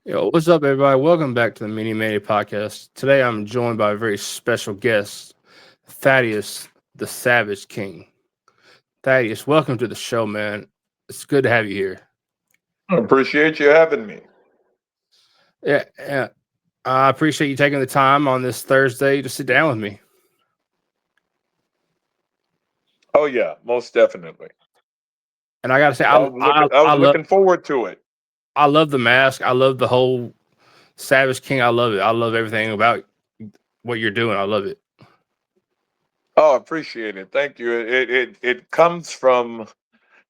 Yo, what's up, everybody? Welcome back to the Media Mania Podcast. Today, I'm joined by a very special guest, Thaddeuz, the Savage King. Thaddeuz, welcome to the show, man. It's good to have you here. I appreciate you having me. Yeah, I appreciate you taking the time on this Thursday to sit down with me. Oh yeah, most definitely. And I gotta say, I was looking forward to it. I love the mask. I love the whole Savage King. I love it. I love everything about what you're doing. I love it. Oh, I appreciate it. Thank you. It comes from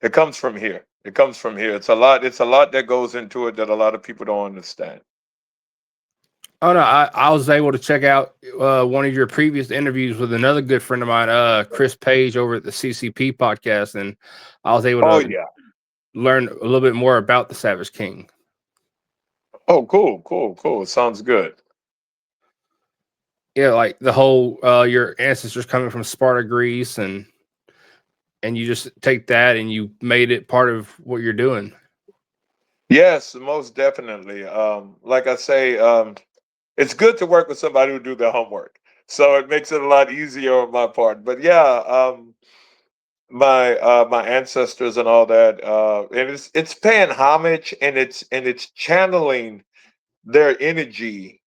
here. It comes from here. It's a lot that goes into it that a lot of people don't understand. Oh no, I was able to check out one of your previous interviews with another good friend of mine, Chris Page, over at the CCP podcast, and I was able Oh to yeah. learn a little bit more about the Savage King. Oh, cool. Sounds good. Yeah, like the whole your ancestors coming from Sparta, Greece, and you just take that and you made it part of what you're doing. Yes, most definitely. Like I say, it's good to work with somebody who do their homework. So it makes it a lot easier on my part. But yeah, my ancestors and all that, and it's paying homage and it's channeling their energy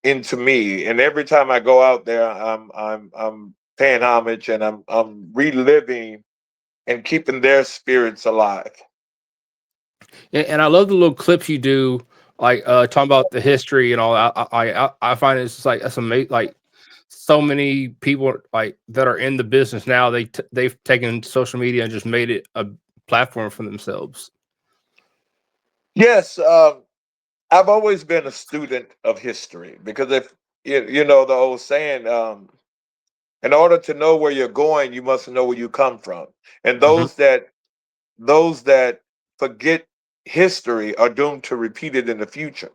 into me. And every time I go out there, I'm paying homage and I'm reliving and keeping their spirits alive. And I love the little clips you do, like talking about the history and all. I find it's just like that's amazing. Like so many people like that are in the business now, they've taken social media and just made it a platform for themselves. Yes, I've always been a student of history because if you know the old saying, in order to know where you're going, you must know where you come from. And Mhm. those that forget history are doomed to repeat it in the future.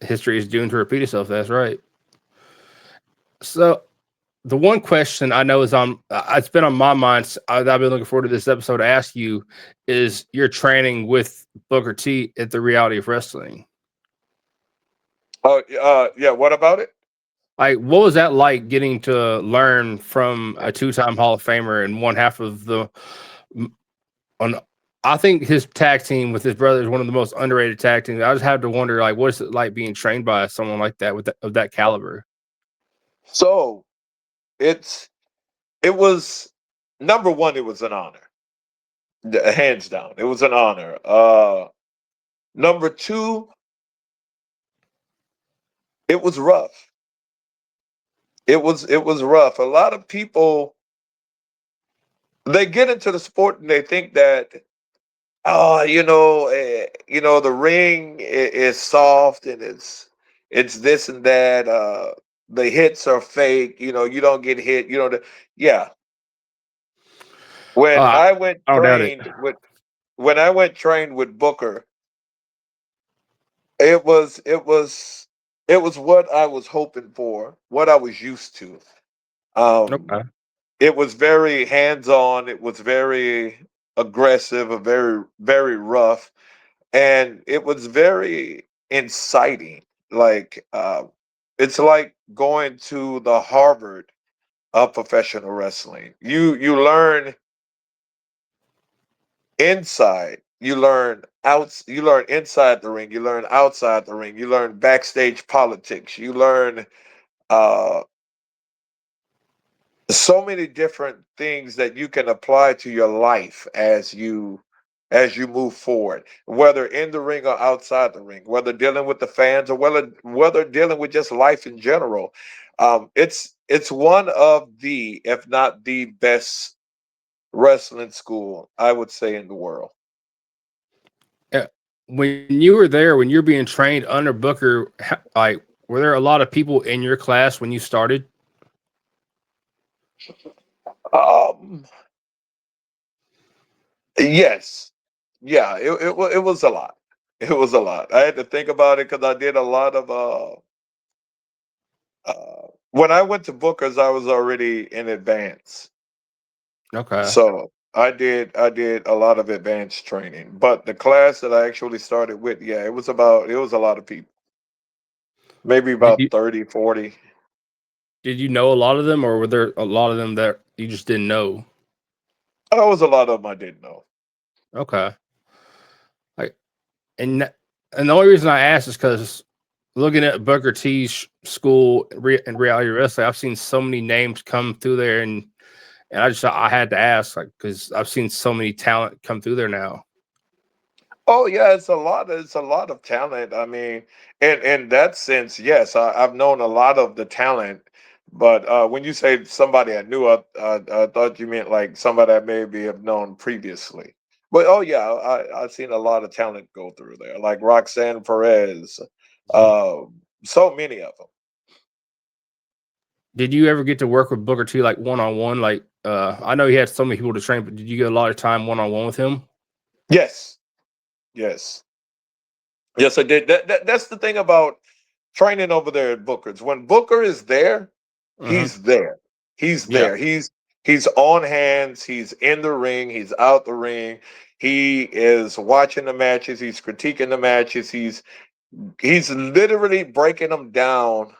History is doomed to repeat itself. That's right. So the one question I know is on it's been on my mind. I've been looking forward to this episode to ask you is your training with Booker T at the Reality of Wrestling. Oh, yeah. What about it? Like, what was that like getting to learn from a two-time Hall of Famer and one half of the on? I think his tag team with his brother is one of the most underrated tag teams. I just have to wonder, like, what is it like being trained by someone like that of that caliber? So it's it was number one. It was an honor, hands down. It was an honor. Number two, it was rough. It was rough. A lot of people, they get into the sport and they think that, oh, the ring is soft and it's this and that. The hits are fake. You don't get hit. Yeah. When Uh, I went I don't doubt it. trained with when I went trained with Booker, it was what I was hoping for, what I was used to. Um, Okay. it was very hands on. It was very aggressive, a very very rough, and it was very inciting. Like it's like going to the Harvard of professional wrestling. You learn inside, you learn out, you learn inside the ring, you learn outside the ring, you learn backstage politics, you learn uh so many different things that you can apply to your life as you as you move forward, whether in the ring or outside the ring, whether dealing with the fans or whether dealing with just life in general. It's one of the, if not the best wrestling school, I would say, in the world. Uh, when you were there, when you're being trained under Booker, like were there a lot of people in your class when you started? Um, yes, yeah, it was a lot. It was a lot. I had to think about it because I did a lot of when I went to Booker's, I was already in advance. Okay. So I did a lot of advanced training. But the class that I actually started with, yeah, it was a lot of people. Maybe Did about you 30, 40. did you know a lot of them, or were there a lot of them that you just didn't know? There was a lot of them I didn't know. Okay. Like, and and the only reason I asked is because looking at Booker T's school in reality wrestling, I've seen so many names come through there, and I had to ask, like, because I've seen so many talent come through there now. Oh yeah, it's a lot of talent. I mean, in that sense, yes, I've known a lot of the talent. But when you say somebody I knew, I thought you meant like somebody I maybe have known previously. But oh yeah, I've seen a lot of talent go through there, like Roxanne Perez, uh, so many of them. Did you ever get to work with Booker T like one on one? Like, I know he had so many people to train, but did you get a lot of time one on one with him? Yes, yes, yes, I did. That's the thing about training over there at Booker's. When Booker is there, Hmm. he's there. He's Yeah. there. He's on hands. He's in the ring. He's out the ring. He is watching the matches. He's critiquing the matches. He's literally breaking them down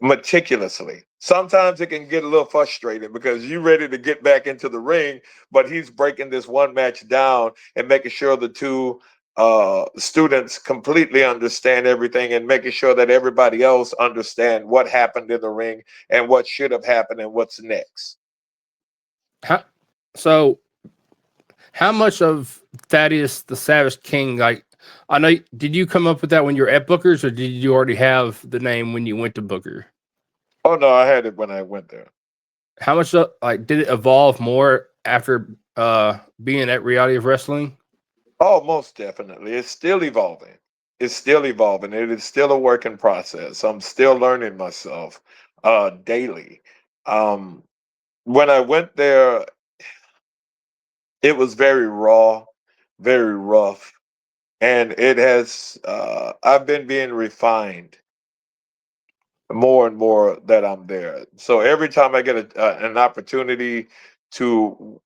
meticulously. Sometimes it can get a little frustrating because you're ready to get back into the ring, but he's breaking this one match down and making sure the two students completely understand everything and making sure that everybody else understand what happened in the ring and what should have happened and what's next. How, so how much of Thaddeus the Savage King, like, I know, did you come up with that when you were at Booker's, or did you already have the name when you went to Booker? Oh no, I had it when I went there. How much like did it evolve more after being at Reality of Wrestling? Oh, most definitely. It's still evolving. It's still evolving. It is still a work in process. I'm still learning myself daily. Um, when I went there, it was very raw, very rough, and it has. I've been being refined more and more that I'm there. So every time I get an opportunity to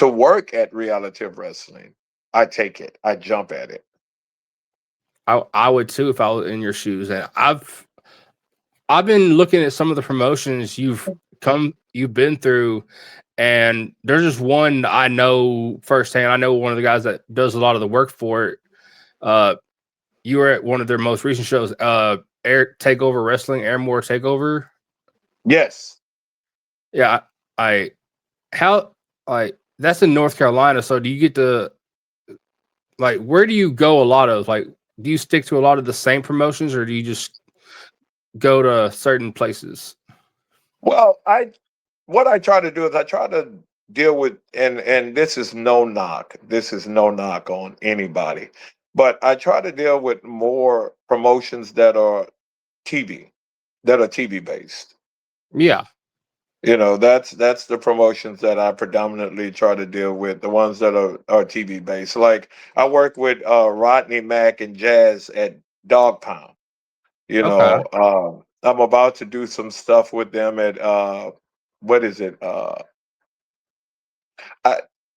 work at Reality of Wrestling, I take it. I jump at it. I would too if I was in your shoes. And I've been looking at some of the promotions you've been through, and there's just one I know firsthand. I know one of the guys that does a lot of the work for it. Uh, you were at one of their most recent shows, Air Takeover Wrestling, Airmore Takeover. Yes. Yeah, I how like that's in North Carolina. So do you get to like where do you go a lot of like? Do you stick to a lot of the same promotions, or do you just go to certain places? Well, I what I try to do is I try to deal with, and this is no knock. This is no knock on anybody. But I try to deal with more promotions that are TV, that are TV based. Yeah. You know, that's the promotions that I predominantly try to deal with, the ones that are TV based. Like I work with Rodney Mack and Jazz at Dog Pound. You Okay. know, I'm about to do some stuff with them at what is it? I,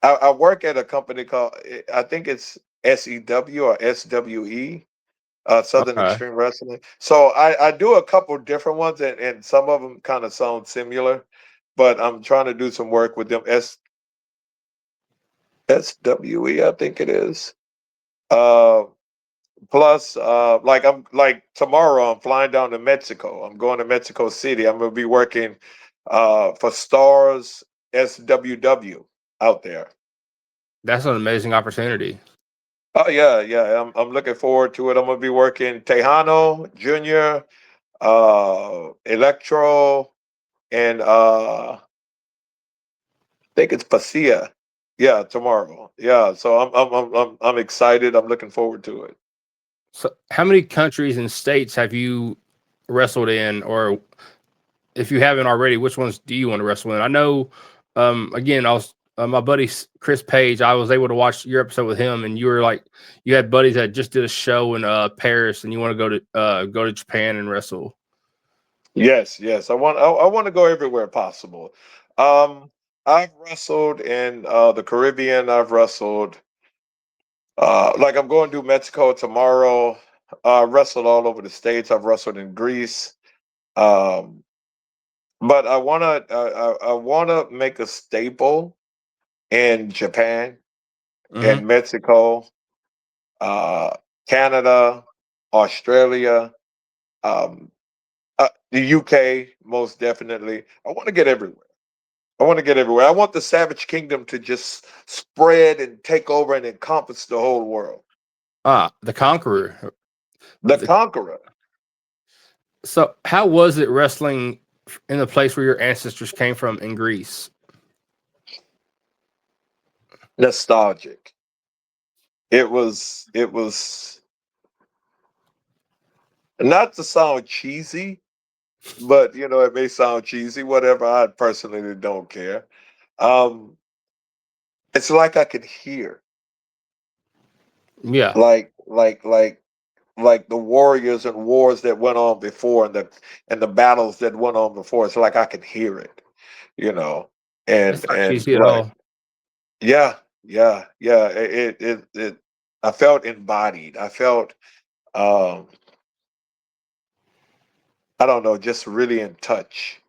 I work at a company called I think it's SEW or SWE, Southern Okay. Extreme Wrestling. So I do a couple different ones, and some of them kind of sound similar, but I'm trying to do some work with them. SWE, I think it is. Uh, Plus, like I'm like tomorrow, I'm flying down to Mexico. I'm going to Mexico City. I'm gonna be working for Stars SWW out there. That's an amazing opportunity. Oh yeah, yeah. I'm looking forward to it. I'm gonna be working Tejano, Junior, Electro, and I think it's Pasia. Yeah, tomorrow. Yeah, so I'm excited. I'm looking forward to it. So, how many countries and states have you wrestled in, or if you haven't already, which ones do you want to wrestle in? I know, again, I was my buddy Chris Page. I was able to watch your episode with him, and you were like, you had buddies that just did a show in Paris, and you want to go to Japan and wrestle. Yes, yes. I want to go everywhere possible. Um, I've wrestled in the Caribbean. I've wrestled like I'm going to Mexico tomorrow. I wrestled all over the states. I've wrestled in Greece. Um, but I wanna make a staple in Japan Hmm. and Mexico, uh, Canada, Australia, um, the UK, most definitely. I want to get everywhere. I want to get everywhere. I want the Savage Kingdom to just spread and take over and encompass the whole world. The Conqueror. The The, Conqueror. so, how was it wrestling in the place where your ancestors came from in Greece? Nostalgic. It was not to sound cheesy, but it may sound cheesy, whatever. I personally don't care. Um, it's like I could hear, Yeah, like the warriors and wars that went on before, and the battles that went on before. It's like I could hear it, you know, it's not and cheesy at like, all. yeah, yeah, yeah. It I felt embodied. I felt, um, I don't know, just really in touch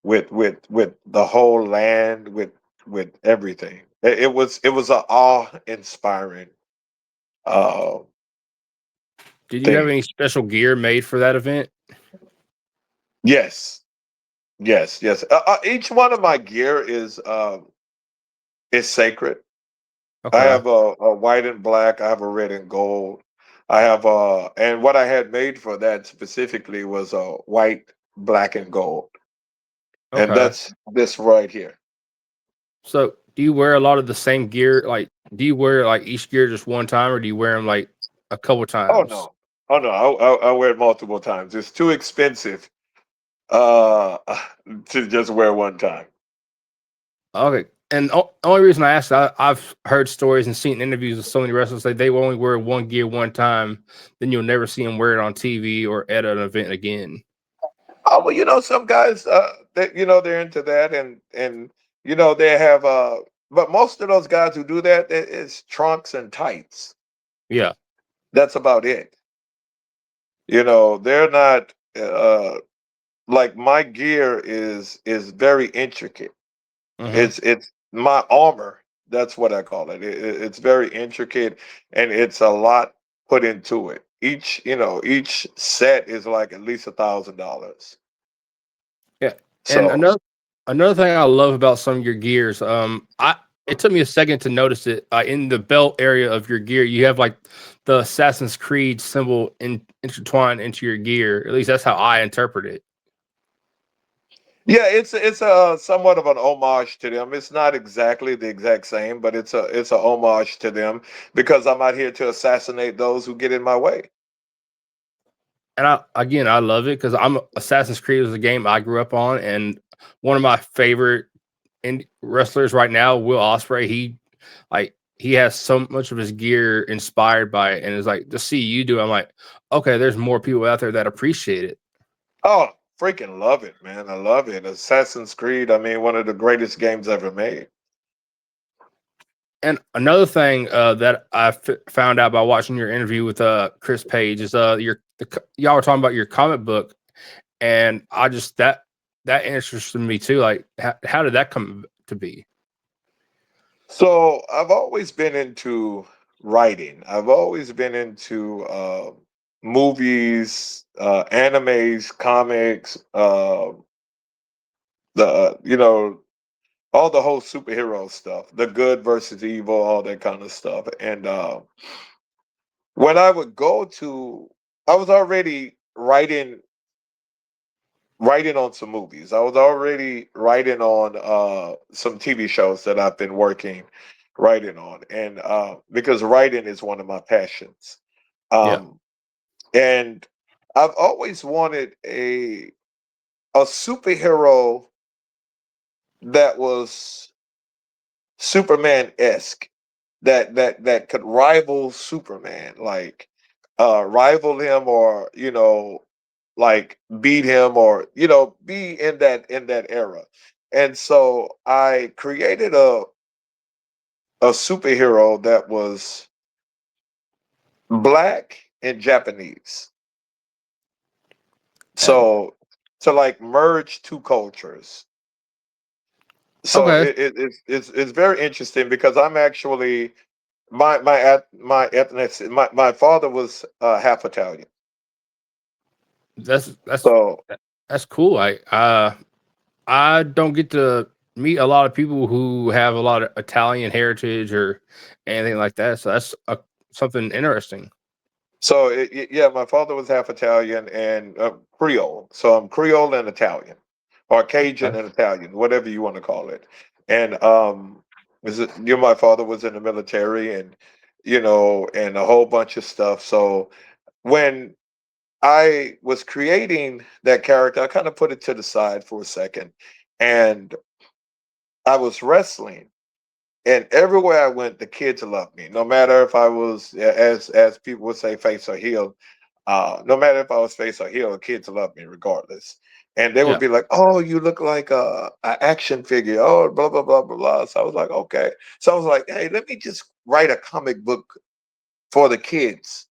with the whole land, with everything. It was a awe inspiring uh Did you have thing. any special gear made for that event? Yes, yes, yes. Each one of my gear is sacred. I Okay, have a white and black. I have a red and gold. I have and what I had made for that specifically was a white, black, and gold, and okay. that's this right here. So, do you wear a lot of the same gear? Like, do you wear like each gear just one time, or do you wear them like a couple Oh times? no, oh no, I wear it multiple times. It's too expensive uh to just wear one time. Okay. And only reason I asked, I've heard stories and seen interviews with so many wrestlers say they will only wear one gear one time, then you'll never see them wear it on TV or at an event again. Oh well, some guys they're into that, and they have but most of those guys who do that, it's trunks and tights. Yeah. That's about it. They're not like my gear is very intricate. Hmm. It's my armor. That's what I call it. It's very intricate, and it's a lot put into it. Each set is like at least $1,000. Yeah. And So, another thing I love about some of your gears, I it took me a second to notice it. In the belt area of your gear, you have like the Assassin's Creed symbol intertwined into your gear. At least that's how I interpret it. yeah, it's a somewhat of an homage to them. It's not exactly the exact same, but it's a homage to them because I'm out here to assassinate those who get in my way. And I love it because I'm Assassin's Creed was a game I grew up on, and one of my favorite wrestlers right now, Will Ospreay. He has so much of his gear inspired by it, and it's like to see you do. I'm like, okay, there's more people out there that appreciate it. Oh, freaking love it, man! I love it. Assassin's Creed. I mean, one of the greatest games ever made. And another thing that I found out by watching your interview with Chris Page is y'all were talking about your comic book, and I just that interested me too. Like, how did that come to be? So I've always been into writing. I've always been into movies, animes, comics, the all the whole superhero stuff, the good versus evil, all that kind of stuff. And when I would go to, I was already writing on some movies. I was already writing on some TV shows that I've been working writing on, and because writing is one of my passions. Yeah. Um, and I've always wanted a superhero that was Superman esque, that could rival Superman, like rival him, or like beat him, or be in that era. And so I created a superhero that was black and Japanese. Uh, So to like merge two cultures. So okay. it's very interesting because I'm actually my ethnicity. My father was half Italian. That's that's So that's cool. I don't get to meet a lot of people who have a lot of Italian heritage or anything like that. So that's something interesting. yeah, my father was half Italian and Creole. So I'm Creole and Italian, or Cajun Okay. and Italian, whatever you want to call it. And my father was in the military, and and a whole bunch of stuff. So when I was creating that character, I kind of put it to the side for a second, and I was wrestling. And everywhere I went, the kids loved me. No matter if I was, as people would say, face or heel. No matter if I was face or heel, the kids loved me regardless. And they would Yeah. be like, "Oh, you look like a action figure." Oh, blah blah blah blah blah. So I was like, "Okay." So I was like, "Hey, let me just write a comic book for the kids."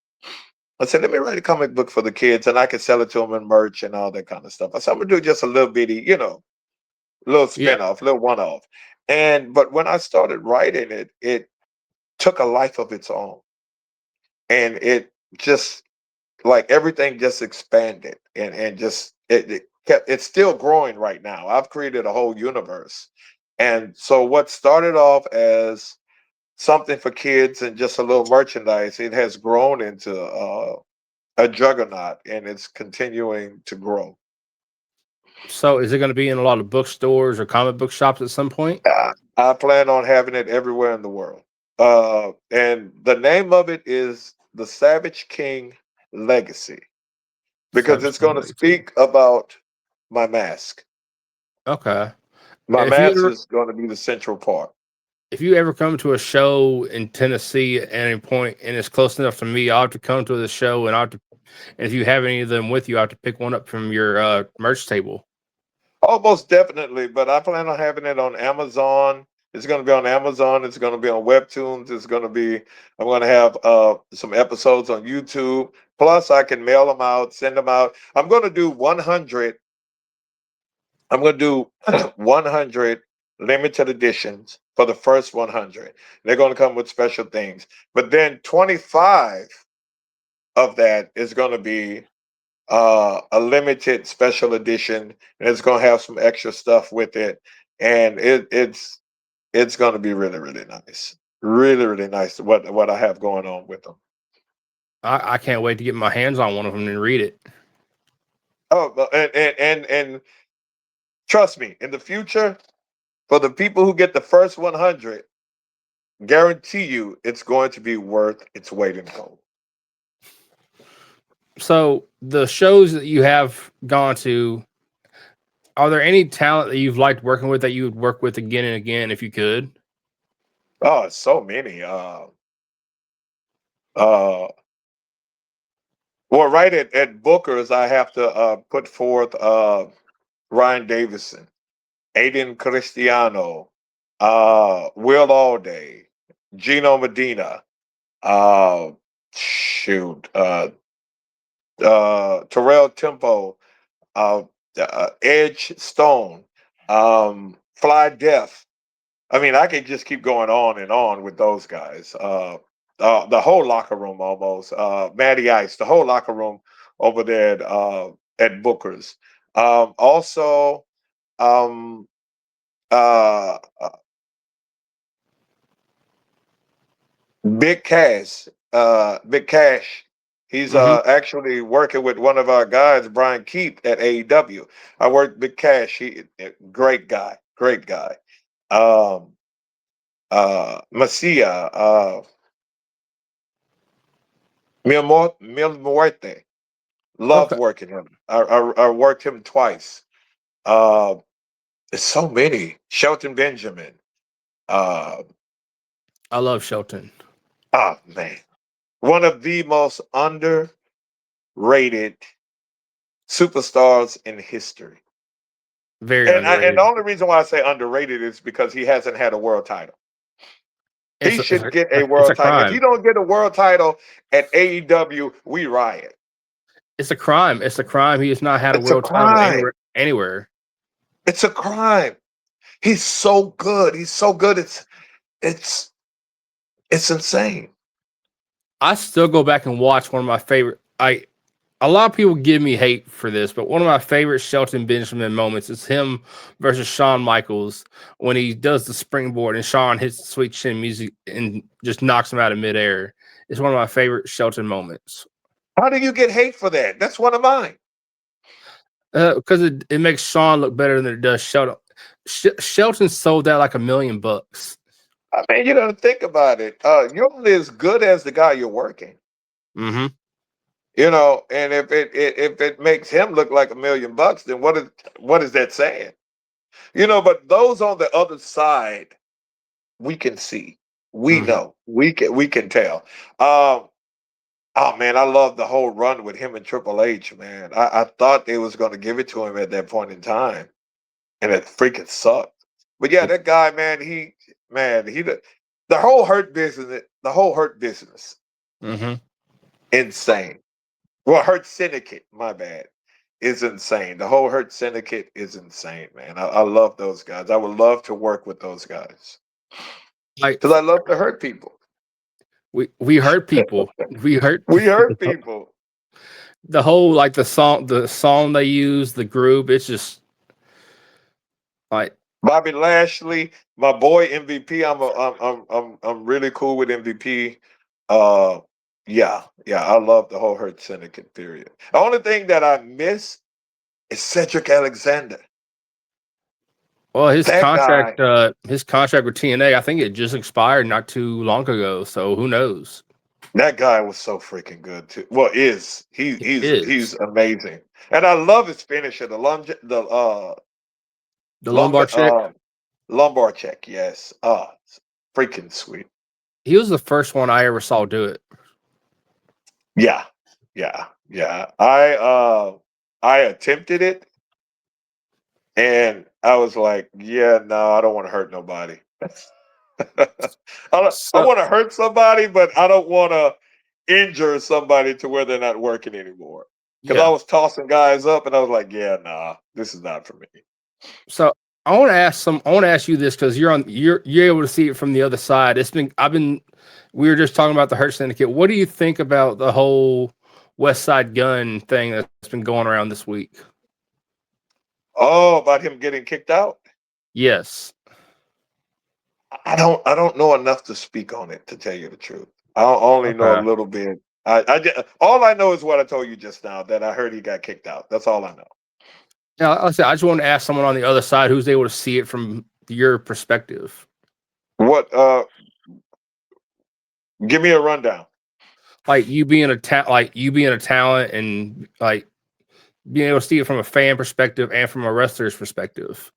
I said, "Let me write a comic book for the kids, and I can sell it to them in merch and all that kind of stuff." I said, "I'm gonna do just a little bitty, little Yeah. spin-off, little one-off." But when I started writing it, it took a life of its own, and it just, like, everything just expanded, and just it kept, it's still growing right now. I've created a whole universe. And so what started off as something for kids and just a little merchandise, it has grown into a juggernaut, and it's continuing to grow. So is it going to be in a lot of bookstores or comic book shops at some point? I plan on having it everywhere in the world. And the name of it is The Savage King Legacy, because Savage it's going King to Legacy. speak about my mask. Okay. My If you mask ever is going to be the central part. if you ever come to a show in Tennessee at any point and it's close enough to me, I'll have to come to the show and and if you have any of them with you, I'll have to pick one up from your merch table. Almost definitely, but I plan on having it on Amazon. It's going to be on Amazon. It's going to be on Webtoons. I'm going to have some episodes on YouTube. Plus, I can mail them out, send them out. I'm going to do 100 limited editions for the first 100. They're going to come with special things. But then 25 of that is going to be a limited special edition, and it's going to have some extra stuff with it. And it's going to be really, really nice. Really, really nice what I have going on with them. I can't wait to get my hands on one of them and read it. Oh, and trust me, in the future, for the people who get the first 100, guarantee you it's going to be worth its weight in gold. So the shows that you have gone to, are there any talent that you've liked working with that you would work with again and again if you could? Oh, so many. Uh, well, right at Booker's, I have to put forth Ryan Davison, Aiden Cristiano, Will Alday, Gino Medina, uh, shoot, Terrell Tempo, uh, Edge Stone, Fly Deaf. I mean, I could just keep going on and on with those guys. The whole locker room almost. Matty Ice, the whole locker room over there at Booker's. Also, um, uh, uh, Big Cash, Big Cash. He's Hmm. actually working with one of our guys, Brian Keith at AEW. I worked Big Cash. Great guy, great guy. Um, Masia, Mil Muerte. Loved Okay, working him. I worked him twice. Uh, there's so many. Shelton Benjamin. Uh, I love Shelton. oh man, one of the most underrated superstars in history. Very And the underrated. only reason why I say underrated is because he hasn't had a world title. It's He a, it's should a, get a it's a world title. If he crime. don't get a world title at AEW, we riot. It's a crime. It's a crime. He has not had a It's a world title crime. anywhere. Anywhere. It's a crime. He's so good. He's so good. It's it's insane. I still go back and watch one of my favorite. A lot of people give me hate for this, but one of my favorite Shelton Benjamin moments is him versus Shawn Michaels when he does the springboard and Shawn hits the sweet chin music and just knocks him out of midair. It's one of my favorite Shelton moments How do you get hate for that? That's one of mine. because it makes Shawn look better than it does Shelton. Shelton sold that like $1 million. I mean, you got to think about it. You're only as good as the guy you're working. Hmm. And if it makes him look like $1 million, then what is that saying? But those on the other side, we can see, we Hmm. know, we can tell. Um, oh man, I love the whole run with him and Triple H, man. I thought they was going to give it to him at that point in time, and it freaking sucked. But yeah, that guy, man, the whole hurt business, Hmm. insane. Well, Hurt Syndicate, my bad, is insane. The whole Hurt Syndicate is insane, man. I love those guys. I would love to work with those guys Like because I love to hurt people. we hurt people. We hurt We hurt people. the whole like the song they use, the group. It's just like Bobby Lashley, my boy MVP. I'm really cool with MVP. Uh, yeah. I love the whole Hurt Syndicate period. The only thing that I miss is Cedric Alexander. well, his That guy. contract, his contract with TNA, I think it just expired not too long ago. So who knows? That guy was so freaking good too. Well, He he's is amazing, and I love his finisher, the lung, lumbar check. lumbar check. Yes, it's freaking sweet. He was the first one I ever saw do it. Yeah, yeah. I attempted it, and I was like, yeah, no, I don't want to hurt nobody. I So, want to hurt somebody, but I don't want to injure somebody to where they're not working anymore. Because I yeah. was tossing guys up, and I was like, yeah, nah, this is not for me. So I want to ask some. I want to ask you this because you're able to see it from the other side. We were just talking about the Hurt Syndicate. What do you think about the whole West Side Gun thing that's been going around this week? Oh, about him getting kicked out? Yes. I don't know enough to speak on it, to tell you the truth. I only know a Okay. little bit. All I know is what I told you just now, that I heard he got kicked out. That's all I know. Yeah, like I said, I just want to ask someone on the other side who's able to see it from your perspective. What? Give me a rundown. Like you being a talent, and like being able to see it from a fan perspective and from a wrestler's perspective.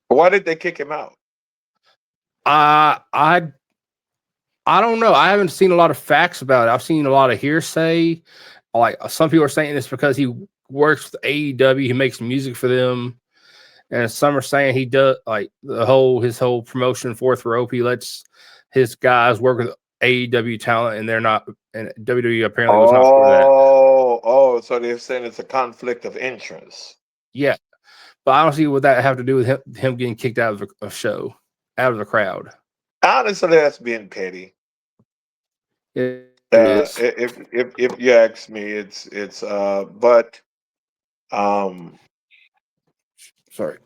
Why did they kick him out? I I I don't know. I haven't seen a lot of facts about it. I've seen a lot of hearsay. Like some people are saying it's because he works with AEW, he makes music for them, and some are saying he does like his whole promotion fourth rope. He lets his guys work with AEW talent, and they're not. And WWE apparently was not for that. So they're saying it's a conflict of interest. Yeah, but I don't see what that have to do with him getting kicked out of a show, out of the crowd. Honestly, that's being petty. It is. If you ask me, but um, Sorry.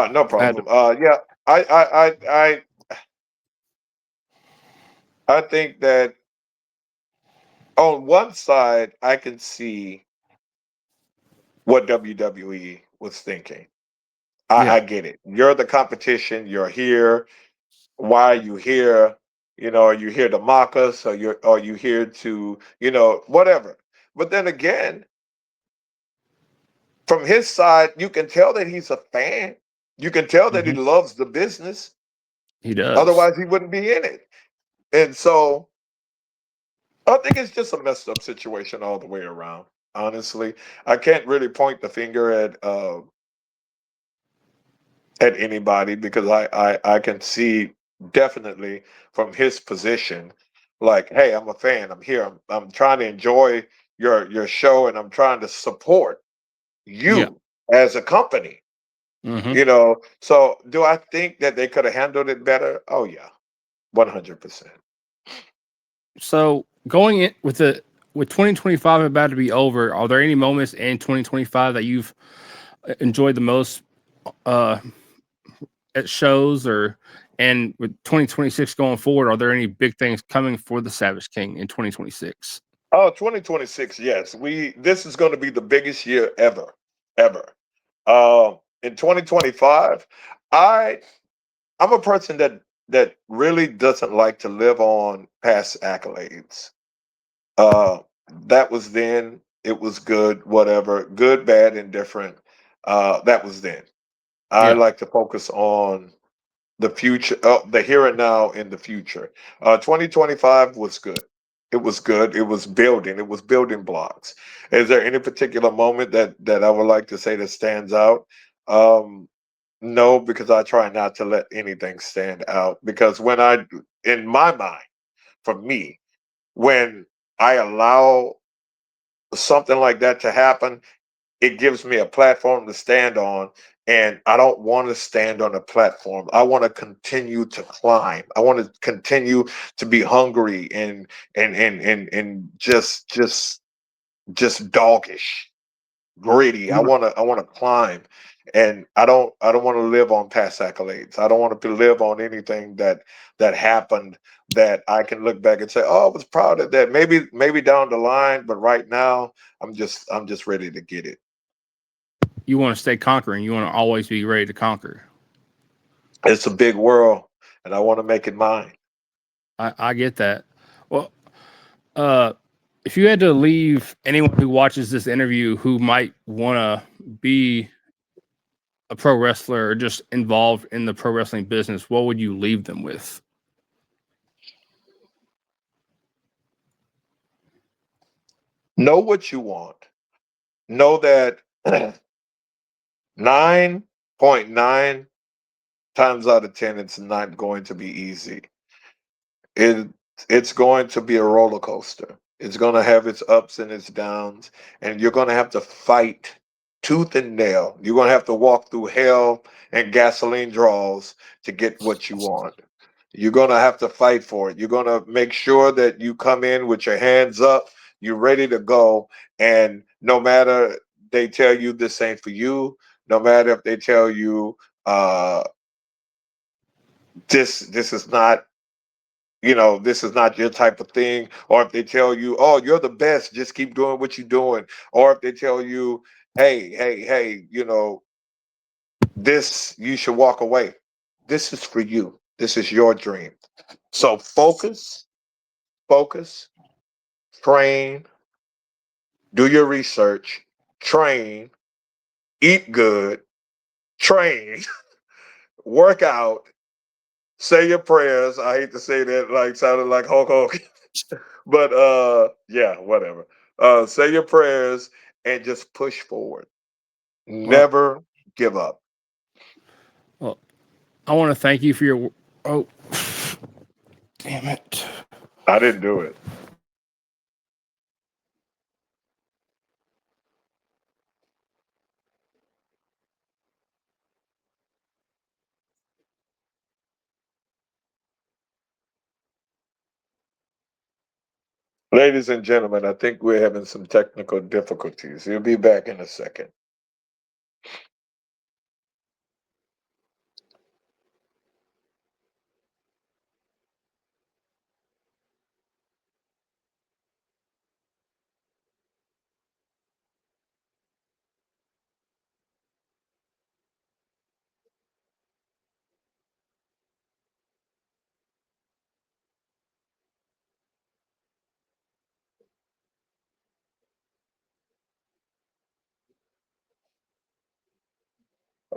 No I had to, problem. Yeah, I, I, I, I, I think that on one side, I can see what WWE was thinking. I yeah, get it. You're the competition. You're here. Why are you here? Are you here to mock us, or you here to, whatever? But then again, from his side, you can tell that he's a fan. You can tell that he hmm loves the business. he does. Otherwise, he wouldn't be in it. And so I think it's just a messed up situation all the way around. Honestly, I can't really point the finger at anybody because I can see definitely from his position, like, hey, I'm a fan. I'm here. I'm trying to enjoy your show, and I'm trying to support Yeah. you as a company. hmm So do I think that they could have handled it better? Oh yeah, 100%. So going in with 2025 about to be over, are there any moments in 2025 that you've enjoyed the most uh, at shows, or and with 2026 going forward, are there any big things coming for the Savage King in 2026? Oh, 2026, yes. This is going to be the biggest year ever, ever. In 2025, I I'm a person that really doesn't like to live on past accolades. Uh, that was then. It was good, whatever, good, bad, indifferent. That was then. I Yeah, like to focus on the future, the here and now in the future. 2025 was good. It was good. It was building. It was building blocks. Is there any particular moment that I would like to say that stands out? Um, no, because I try not to let anything stand out. Because in my mind, for me, when I allow something like that to happen, it gives me a platform to stand on. And I don't want to stand on a platform. I want to continue to climb. I want to continue to be hungry and just doggish, gritty. you want I want to climb. And I don't want to live on past accolades. I don't want to live on anything that happened that I can look back and say, oh, I was proud of that. Maybe down the line, but right now I'm just ready to get it. you want to stay conquering. You want to always be ready to conquer. It's a big world, and I want to make it mine. I get that. Well, uh, if you had to leave anyone who watches this interview who might want to be a pro wrestler or just involved in the pro wrestling business, what would you leave them with? Know what you want. Know that 9.9 times out of 10, it's not going to be easy. It it's going to be a roller coaster. It's going to have its ups and its downs, and you're going to have to fight tooth and nail. You're going to have to walk through hell and gasoline draws to get what you want. You're going to have to fight for it. You're going to make sure that you come in with your hands up, you're ready to go, and no matter they tell you this ain't for you, no matter if they tell you uh this is not, this is not your type of thing, or if they tell you, oh, you're the best, just keep doing what you're doing, or if they tell you, hey, this, you should walk away. This is for you. This is your dream. So focus, train, do your research, train, eat good, train, work out, say your prayers. I hate to say that, like, sounded like Hulk Hogan. But yeah, whatever. Say your prayers and just push forward. Well, Never give up. well, I want to thank you for your. Oh, damn it! I didn't do it. Ladies and gentlemen, I think we're having some technical difficulties. He'll be back in a second.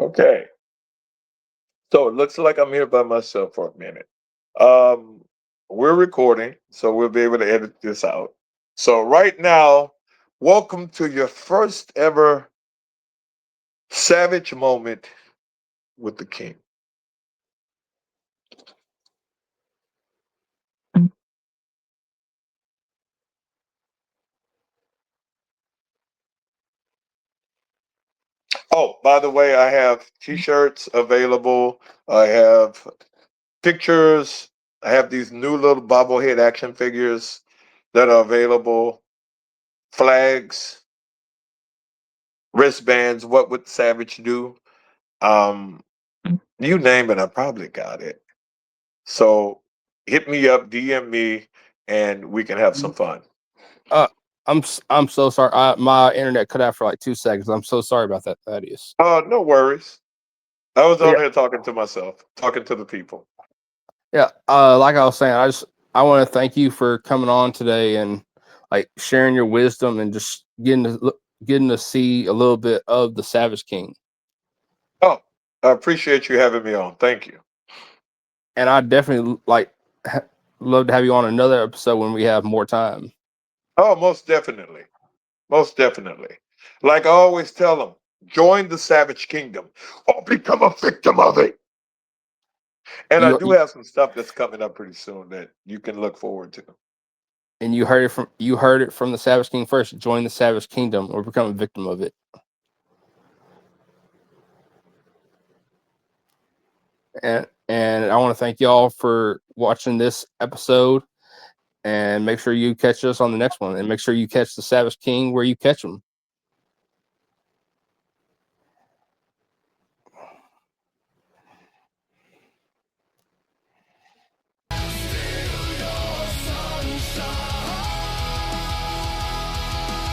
Okay. So it looks like I'm here by myself for a minute. Um, we're recording, so we'll be able to edit this out. So right now, welcome to your first ever savage moment with the king. Oh, by the way, I have t-shirts available. I have pictures. I have these new little bobblehead action figures that are available. Flags, wristbands. What would Savage do? Um, you name it, I probably got it. So hit me up, DM me, and we can have some fun. Uh, I'm so sorry. My internet cut out for like 2 seconds. I'm so sorry about that, Thaddeus. No worries. I was Yeah, on here talking to myself, talking to the people. yeah. Like I was saying, I want to thank you for coming on today and like sharing your wisdom and just getting to see a little bit of the Savage King. Oh, I appreciate you having me on. Thank you. And I definitely love to have you on another episode when we have more time. Oh, most definitely. Most definitely. Like I always tell them, join the Savage Kingdom or become a victim of it. And I You do have some stuff that's coming up pretty soon that you can look forward to. and you heard it from the Savage King first. Join the Savage Kingdom or become a victim of it. And I want to thank y'all for watching this episode. And make sure you catch us on the next one. And make sure you catch the Savage King where you catch him.